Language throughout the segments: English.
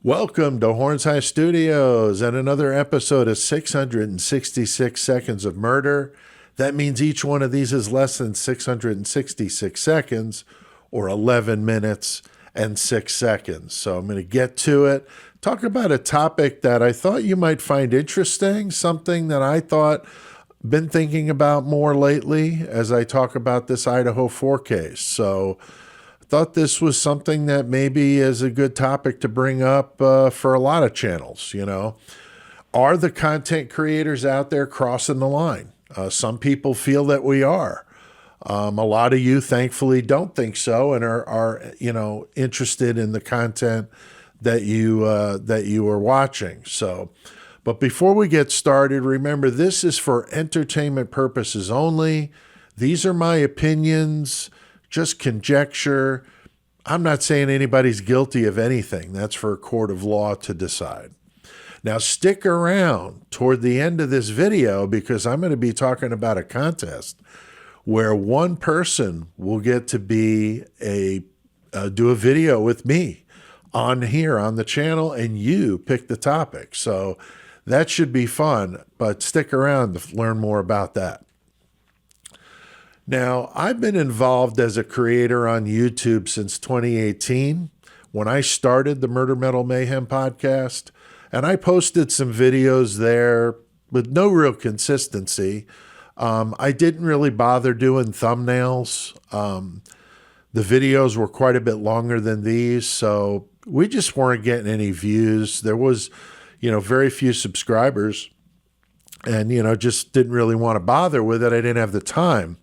Welcome to Horns High Studios and another episode of 666 Seconds of Murder. That means each one of these is less than 666 seconds or 11 minutes and 6 seconds. So I'm going to get to it. Talk about a topic that I thought you might find interesting, something that I thought been thinking about more lately as I talk about this Idaho 4 case. So thought this was something that maybe is a good topic to bring up for a lot of channels. Are the content creators out there crossing the line? Some people feel that we are. A lot of you, thankfully, don't think so and are interested in the content that you are watching. So, but before we get started, remember this is for entertainment purposes only. These are my opinions. Just conjecture. I'm not saying anybody's guilty of anything. That's for a court of law to decide. Now stick around toward the end of this video because I'm going to be talking about a contest where one person will get to be do a video with me on here on the channel and you pick the topic. So that should be fun, but stick around to learn more about that. Now, I've been involved as a creator on YouTube since 2018 when I started the Murder Metal Mayhem podcast, and I posted some videos there with no real consistency. I didn't really bother doing thumbnails. The videos were quite a bit longer than these, so we just weren't getting any views. There was, very few subscribers, and, just didn't really want to bother with it. I didn't have the time.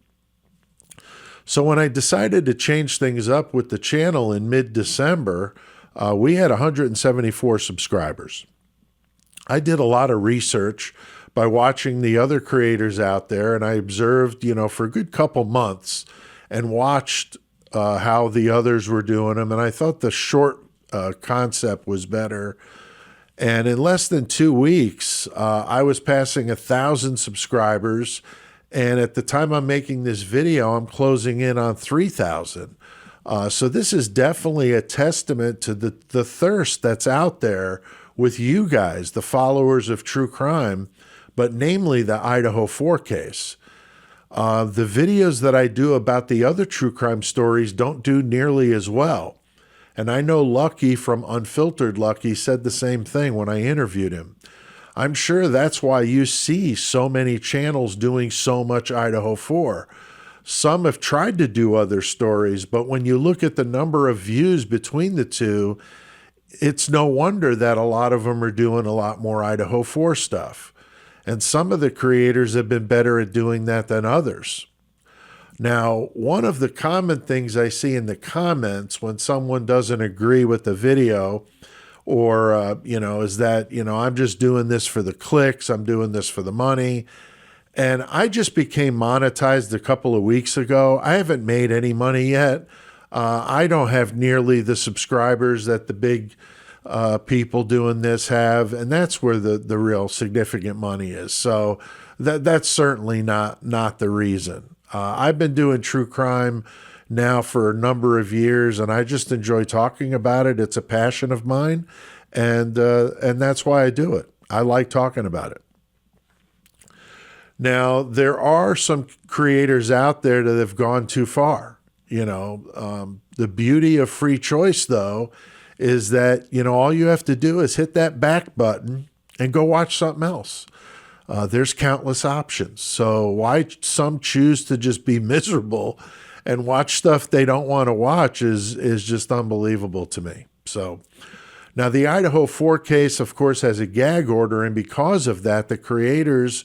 So when I decided to change things up with the channel in mid-December, we had 174 subscribers. I did a lot of research by watching the other creators out there, and I observed, for a good couple months and watched how the others were doing them, and I thought the short concept was better. And in less than 2 weeks, I was passing 1,000 subscribers. And at the time I'm making this video, I'm closing in on 3,000. So this is definitely a testament to the thirst that's out there with you guys, the followers of true crime, but namely the Idaho 4 case. The videos that I do about the other true crime stories don't do nearly as well. And I know Lucky from Unfiltered Lucky said the same thing when I interviewed him. I'm sure that's why you see so many channels doing so much Idaho 4. Some have tried to do other stories, but when you look at the number of views between the two, it's no wonder that a lot of them are doing a lot more Idaho 4 stuff. And some of the creators have been better at doing that than others. Now, one of the common things I see in the comments when someone doesn't agree with the video or, is that, I'm just doing this for the clicks, I'm doing this for the money. And I just became monetized a couple of weeks ago. I haven't made any money yet. I don't have nearly the subscribers that the big people doing this have, and that's where the real significant money is. So that's certainly not the reason. I've been doing true crime now for a number of years, and I just enjoy talking about it. It's a passion of mine, and that's why I do it. I like talking about it. Now, there are some creators out there that have gone too far. The beauty of free choice, though, is that, all you have to do is hit that back button and go watch something else. There's countless options. So why some choose to just be miserable and watch stuff they don't want to watch is just unbelievable to me. So now the Idaho 4 case, of course, has a gag order. And because of that, the creators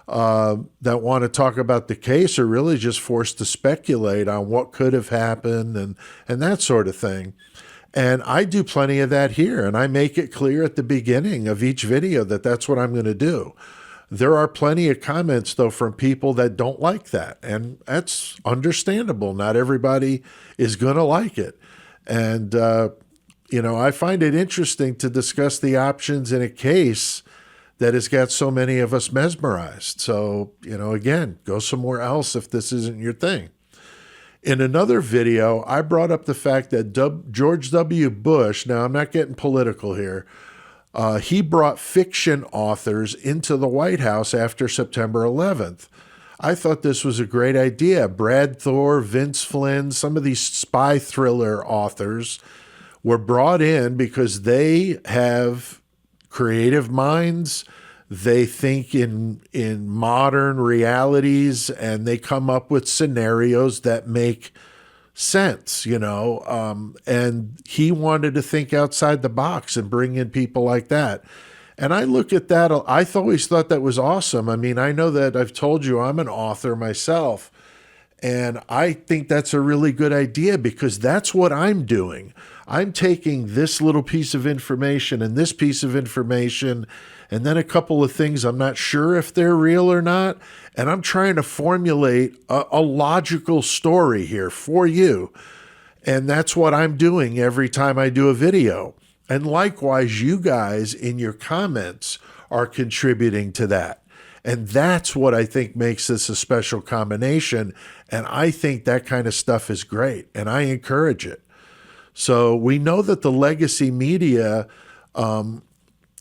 that want to talk about the case are really just forced to speculate on what could have happened and that sort of thing. And I do plenty of that here. And I make it clear at the beginning of each video that that's what I'm going to do. There are plenty of comments, though, from people that don't like that. And that's understandable. Not everybody is going to like it. And, I find it interesting to discuss the options in a case that has got so many of us mesmerized. So, again, go somewhere else if this isn't your thing. In another video, I brought up the fact that George W. Bush, now I'm not getting political here, he brought fiction authors into the White House after September 11th. I thought this was a great idea. Brad Thor, Vince Flynn, some of these spy thriller authors were brought in because they have creative minds. They think in modern realities, and they come up with scenarios that make sense, and he wanted to think outside the box and bring in people like that. And I look at that, I always thought that was awesome. I mean, I know that I've told you I'm an author myself, and I think that's a really good idea because that's what I'm doing. I'm taking this little piece of information and this piece of information and then a couple of things I'm not sure if they're real or not, and I'm trying to formulate a logical story here for you. And that's what I'm doing every time I do a video. And likewise, you guys in your comments are contributing to that. And that's what I think makes this a special combination. And I think that kind of stuff is great, and I encourage it. So we know that the legacy media,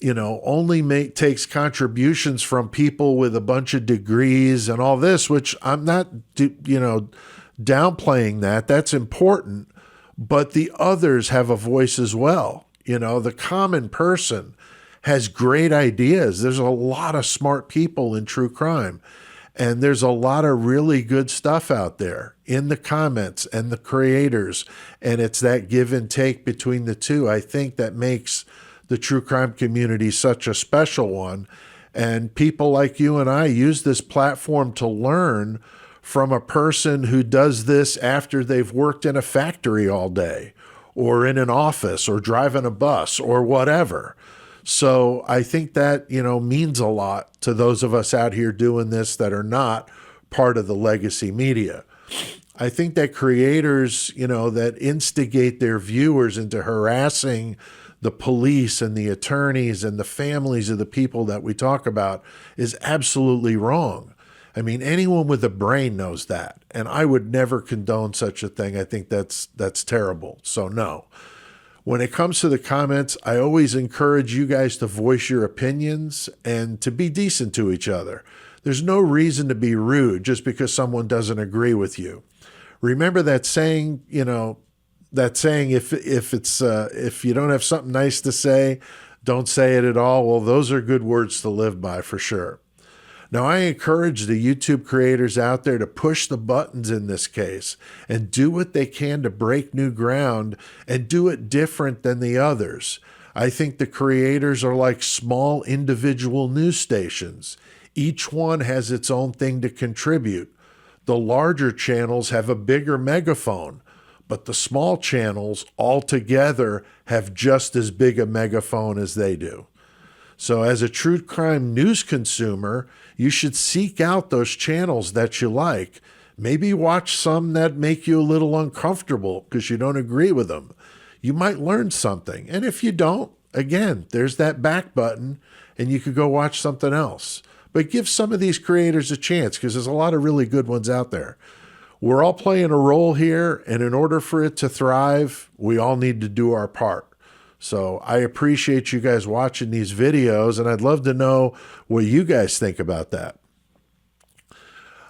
only takes contributions from people with a bunch of degrees and all this, which I'm not, downplaying that. That's important. But the others have a voice as well. The common person has great ideas. There's a lot of smart people in true crime, and there's a lot of really good stuff out there in the comments and the creators, and it's that give and take between the two. I think that makes the true crime community such a special one, and people like you and I use this platform to learn from a person who does this after they've worked in a factory all day, or in an office, or driving a bus, or whatever. So I think that, means a lot to those of us out here doing this that are not part of the legacy media. I think that creators, that instigate their viewers into harassing the police and the attorneys and the families of the people that we talk about is absolutely wrong. I mean, anyone with a brain knows that, and I would never condone such a thing. I think that's terrible. So no. When it comes to the comments, I always encourage you guys to voice your opinions and to be decent to each other. There's no reason to be rude just because someone doesn't agree with you. Remember that saying, if you don't have something nice to say, don't say it at all. Well, those are good words to live by for sure. Now, I encourage the YouTube creators out there to push the buttons in this case and do what they can to break new ground and do it different than the others. I think the creators are like small individual news stations. Each one has its own thing to contribute. The larger channels have a bigger megaphone, but the small channels altogether have just as big a megaphone as they do. So as a true crime news consumer, you should seek out those channels that you like. Maybe watch some that make you a little uncomfortable because you don't agree with them. You might learn something. And if you don't, again, there's that back button and you could go watch something else. But give some of these creators a chance because there's a lot of really good ones out there. We're all playing a role here, and in order for it to thrive, we all need to do our part. So I appreciate you guys watching these videos, and I'd love to know what you guys think about that.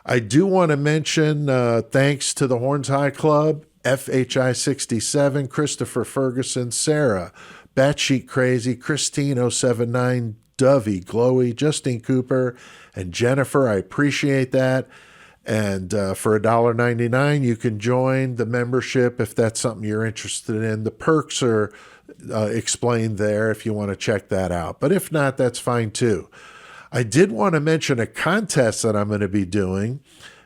I do want to mention thanks to the Horns High Club, FHI67, Christopher Ferguson, Sarah, Batshit Crazy, Christine079, Dovey, Glowy, Justine Cooper, and Jennifer. I appreciate that. And for $1.99, you can join the membership if that's something you're interested in. The perks are explained there if you want to check that out. But if not, that's fine too. I did want to mention a contest that I'm going to be doing.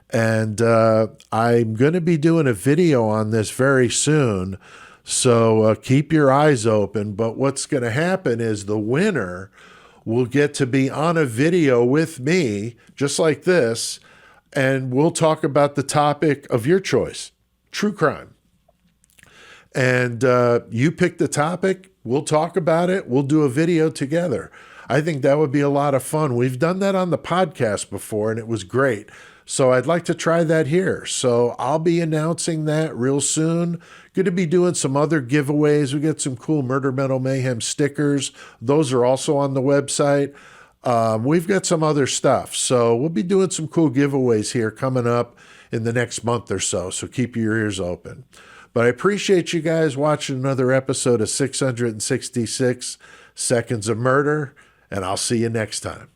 And I'm going to be doing a video on this very soon. So keep your eyes open. But what's going to happen is the winner will get to be on a video with me, just like this. And we'll talk about the topic of your choice, true crime. And you pick the topic, we'll talk about it, we'll do a video together. I think that would be a lot of fun. We've done that on the podcast before, and it was great. So I'd like to try that here. So I'll be announcing that real soon. Going to be doing some other giveaways. We got some cool Murder Metal Mayhem stickers. Those are also on the website. We've got some other stuff. So we'll be doing some cool giveaways here coming up in the next month or so. So keep your ears open. But I appreciate you guys watching another episode of 666 Seconds of Murder, and I'll see you next time.